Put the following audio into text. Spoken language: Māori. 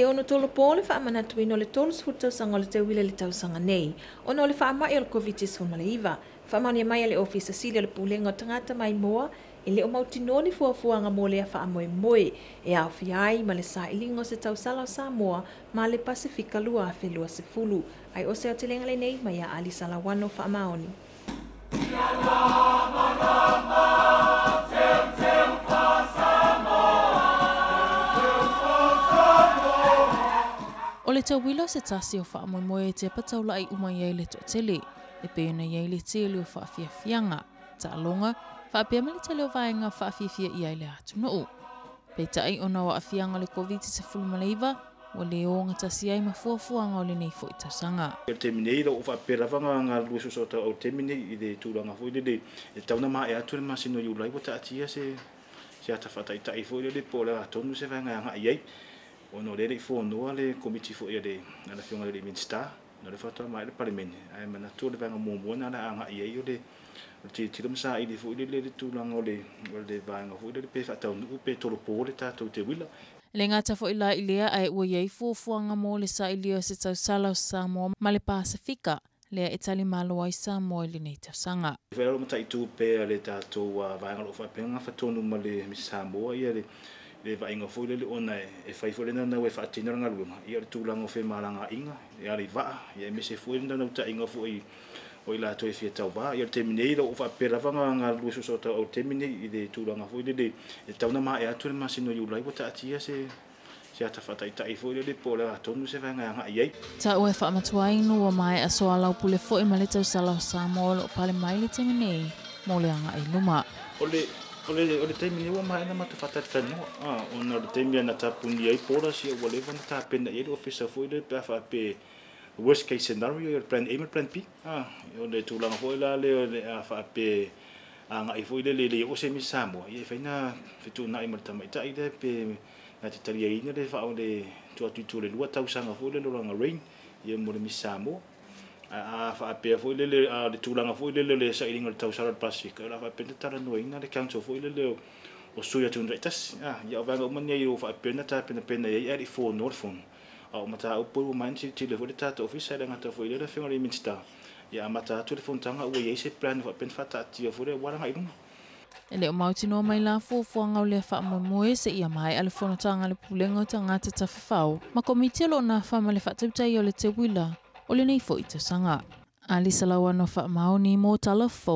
E ono tolo pole fa manatu ino le tolo sfuta sanga le te wile le tau sanga nei. Ono le fa mai o le COVID-19 malaiva. Fa mani mai le ofisa sili le pulenga tangata mai moa. E le o mautinoni fuafuanga mo le fa moe moe. E au fiai ma le sa ilingo se tau sala Samoa ma le Pasifika lua a felua se fulu. Ai o se o te lenga le nei mai a Ali Salawano fa maoni. O le tauwila se tasi o wha moe te pataula ai umai ei le tele. E pēna ei le te leo wha fianga. Ta alonga, wha pēma le te leo vaenga wha fia i le atu noo. Pēta ai o nawa a fianga le COVID-19 malaiva, o le o ngata si ai mafuafuanga o le nei fo i tausanga. E te minei o wha pēra wanga ngā lueso sota o te minei i le tūranga fo i le tauna maa e atu le masino i ulai wata atia se ata whatai tai fo i le pōla atonu se vaenga anga iei. Ono le fonoa le komiti fo ia le ala fionga le minsta na le fata mai le parlemene ai mana to le vanga momo na anga ia o le tiro msa i le fo le tulanga o le vanga fo le pe fata no pe tolo po le tato te wila le ngata fo ila ilea ai ua iei fuafuanga mo le sa ilio se tau sala o Samoa ma le Pasifika le itali malo ai Samoa le nei tausanga. Vero mata i tu pe le tato vanga lo fa penga fatonu ma le Samoa ia le vainga foi le ona e fai foi na we fa tina nga luma ia le tulango fe malanga inga ia le va ia me se foi na ta inga foi o ila to e fia tau va ia terminei o fa pera vanga nga lu so ta o terminei i le tulanga foi le tauna ma e atu le masino yu lai bota atia se ata fata ita i foi le pola tonu se vanga nga ia ta o e fa matuai no mai a so ala pule foi ma le tau sala Samoa o pale mai le terminei mo le anga i luma o le taimi ua mai na mata fata tano ona le taimi ana tapuni ai pora si o wale vana tapena i le ofisa foi le pa fa pe worst case scenario plan A plan B o le tulanga foi la le fa pe anga i foi le o se mi Samoa i faina fitu na i mata mai tai le pe na te tali ai le fa o le tu le lua tausanga foi le loranga rain i mo le mi Samoa fa pe foi le tulanga foi le sa ilinga le tausara Pacific la fa pe tara no ina le council foi le o suya tu ndaitas ya vanga mania i fa pe na ta pena i fo northfon o mata o po man si le foi tata officer nga ta foi le fenga le minsta ya mata tu le fontanga o ye se plan fa pen fata ti foi le wala ngai ele o mauti no mai la fuafuanga o le wha moe se ia mai ale whanatanga le pulenga tangata tawhawhau ma komiti lo na wha ma le whatautai o le te wila o le nei fo i te sanga. Ali Salawano wha maoni mo tala fo.